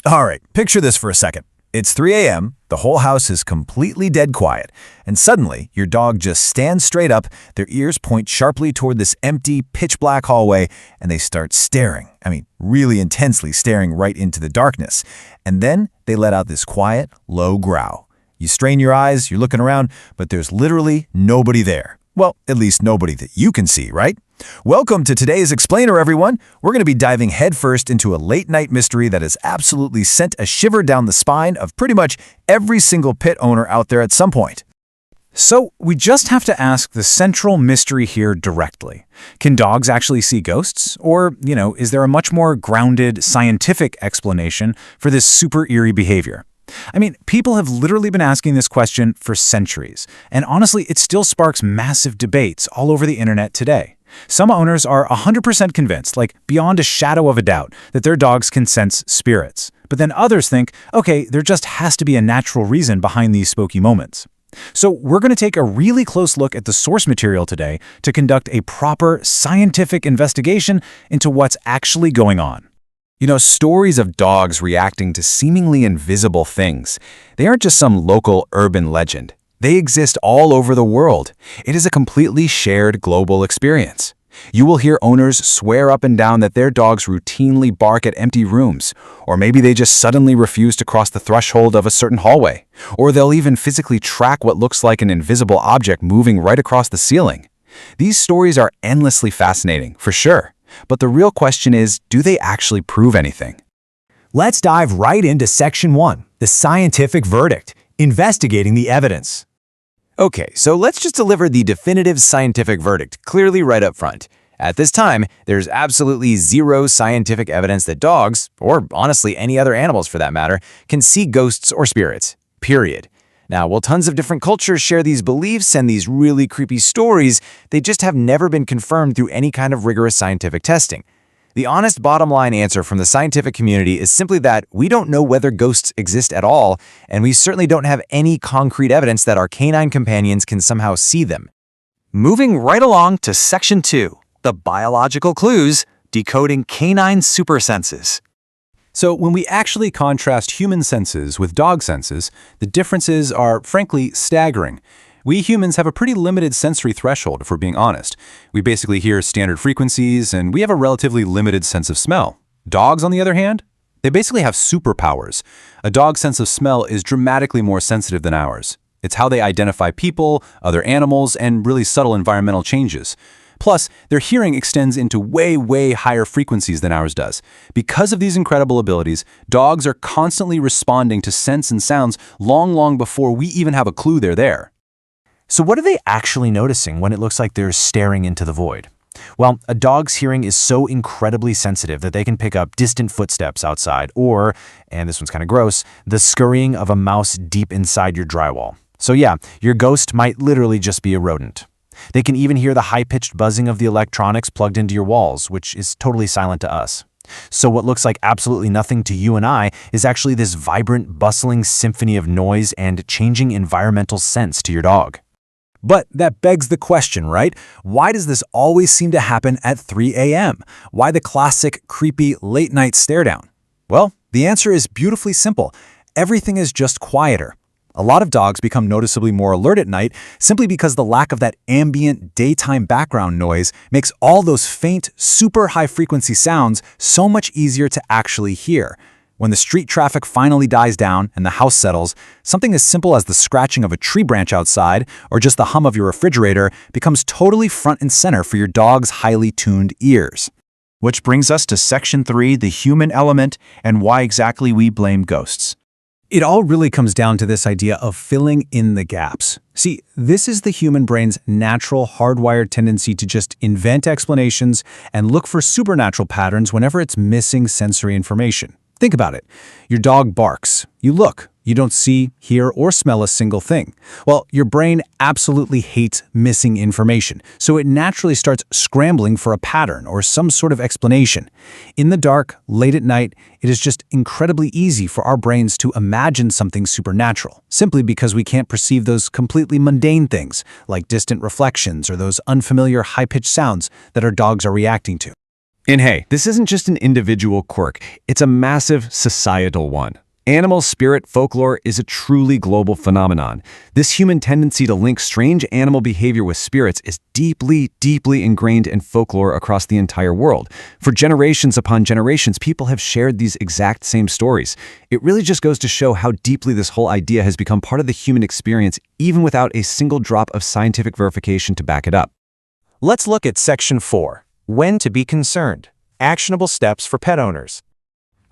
All right, picture this for a second. It's 3 a.m., the whole house is completely dead quiet, and suddenly your dog just stands straight up, their ears point sharply toward this empty, pitch-black hallway, and they start staring. Really intensely staring right into the darkness. And then they let out this quiet, low growl. You strain your eyes, you're looking around, but there's literally nobody there. Well, at least nobody that you can see, right? Welcome to today's Explainer, everyone. We're going to be diving headfirst into a late-night mystery that has absolutely sent a shiver down the spine of pretty much every single pet owner out there at some point. So we just have to ask the central mystery here directly. Can dogs actually see ghosts? Or, is there a much more grounded, scientific explanation for this super eerie behavior? People have literally been asking this question for centuries, and honestly, it still sparks massive debates all over the internet today. Some owners are 100% convinced, like beyond a shadow of a doubt, that their dogs can sense spirits. But then others think, okay, there just has to be a natural reason behind these spooky moments. So we're going to take a really close look at the source material today to conduct a proper scientific investigation into what's actually going on. Stories of dogs reacting to seemingly invisible things, they aren't just some local urban legend. They exist all over the world. It is a completely shared global experience. You will hear owners swear up and down that their dogs routinely bark at empty rooms, or maybe they just suddenly refuse to cross the threshold of a certain hallway, or they'll even physically track what looks like an invisible object moving right across the ceiling. These stories are endlessly fascinating, for sure. But the real question is, do they actually prove anything? Let's dive right into Section 1, the scientific verdict, investigating the evidence. Okay, so let's just deliver the definitive scientific verdict clearly right up front. At this time, there's absolutely zero scientific evidence that dogs, or honestly any other animals for that matter, can see ghosts or spirits. Period. Now, while tons of different cultures share these beliefs and these really creepy stories, they just have never been confirmed through any kind of rigorous scientific testing. The honest bottom line answer from the scientific community is simply that we don't know whether ghosts exist at all, and we certainly don't have any concrete evidence that our canine companions can somehow see them. Moving right along to Section 2, the biological clues, decoding canine supersenses. So when we actually contrast human senses with dog senses, the differences are, frankly, staggering. We humans have a pretty limited sensory threshold, if we're being honest. We basically hear standard frequencies, and we have a relatively limited sense of smell. Dogs, on the other hand, they basically have superpowers. A dog's sense of smell is dramatically more sensitive than ours. It's how they identify people, other animals, and really subtle environmental changes. Plus, their hearing extends into way higher frequencies than ours does. Because of these incredible abilities, dogs are constantly responding to scents and sounds long before we even have a clue they're there. So what are they actually noticing when it looks like they're staring into the void? Well, a dog's hearing is so incredibly sensitive that they can pick up distant footsteps outside or, and this one's kind of gross, the scurrying of a mouse deep inside your drywall. So yeah, your ghost might literally just be a rodent. They can even hear the high-pitched buzzing of the electronics plugged into your walls, which is totally silent to us. So what looks like absolutely nothing to you and I is actually this vibrant, bustling symphony of noise and changing environmental sense to your dog. But that begs the question, right? Why does this always seem to happen at 3 a.m.? Why the classic, creepy, late-night stare-down? Well, the answer is beautifully simple. Everything is just quieter. A lot of dogs become noticeably more alert at night simply because the lack of that ambient daytime background noise makes all those faint, super high-frequency sounds so much easier to actually hear. When the street traffic finally dies down and the house settles, something as simple as the scratching of a tree branch outside or just the hum of your refrigerator becomes totally front and center for your dog's highly tuned ears. Which brings us to Section 3, the human element, and why exactly we blame ghosts. It all really comes down to this idea of filling in the gaps. See, this is the human brain's natural, hardwired tendency to just invent explanations and look for supernatural patterns whenever it's missing sensory information. Think about it. Your dog barks. You look. You don't see, hear, or smell a single thing. Well, your brain absolutely hates missing information, so it naturally starts scrambling for a pattern or some sort of explanation. In the dark, late at night, it is just incredibly easy for our brains to imagine something supernatural, simply because we can't perceive those completely mundane things, like distant reflections or those unfamiliar high-pitched sounds that our dogs are reacting to. And hey, this isn't just an individual quirk, it's a massive societal one. Animal spirit folklore is a truly global phenomenon. This human tendency to link strange animal behavior with spirits is deeply, deeply ingrained in folklore across the entire world. For generations upon generations, people have shared these exact same stories. It really just goes to show how deeply this whole idea has become part of the human experience, even without a single drop of scientific verification to back it up. Let's look at Section 4, When to be Concerned. Actionable steps for pet owners.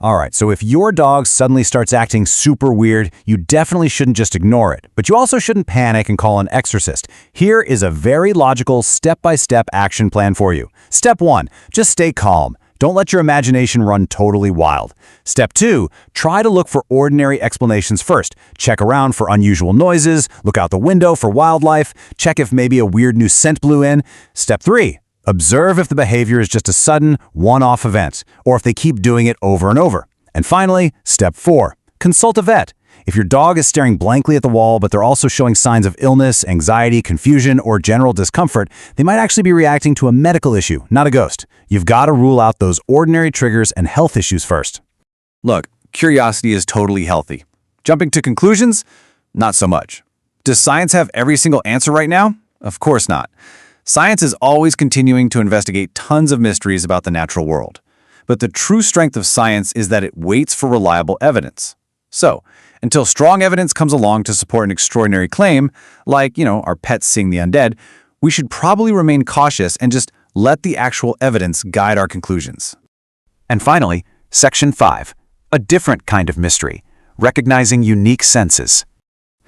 All right, so if your dog suddenly starts acting super weird, you definitely shouldn't just ignore it. But you also shouldn't panic and call an exorcist. Here is a very logical step-by-step action plan for you. Step 1, just stay calm. Don't let your imagination run totally wild. Step 2, try to look for ordinary explanations first. Check around for unusual noises, look out the window for wildlife, check if maybe a weird new scent blew in. Step 3, observe if the behavior is just a sudden, one-off event, or if they keep doing it over and over. And finally, step 4, consult a vet. If your dog is staring blankly at the wall, but they're also showing signs of illness, anxiety, confusion, or general discomfort, they might actually be reacting to a medical issue, not a ghost. You've got to rule out those ordinary triggers and health issues first. Look, curiosity is totally healthy. Jumping to conclusions? Not so much. Does science have every single answer right now? Of course not. Science is always continuing to investigate tons of mysteries about the natural world. But the true strength of science is that it waits for reliable evidence. So, until strong evidence comes along to support an extraordinary claim, like, our pets seeing the undead, we should probably remain cautious and just let the actual evidence guide our conclusions. And finally, Section 5, a different kind of mystery, recognizing unique senses.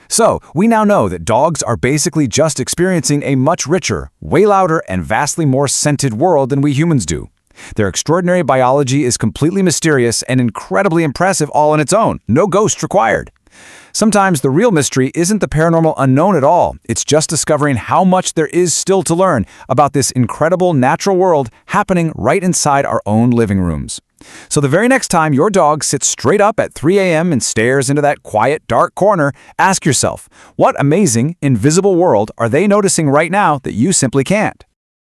So, we now know that dogs are basically just experiencing a much richer, way louder, and vastly more scented world than we humans do. Their extraordinary biology is completely mysterious and incredibly impressive all on its own, no ghost required. Sometimes the real mystery isn't the paranormal unknown at all, it's just discovering how much there is still to learn about this incredible natural world happening right inside our own living rooms. So the very next time your dog sits straight up at 3 a.m. and stares into that quiet, dark corner, ask yourself, what amazing, invisible world are they noticing right now that you simply can't?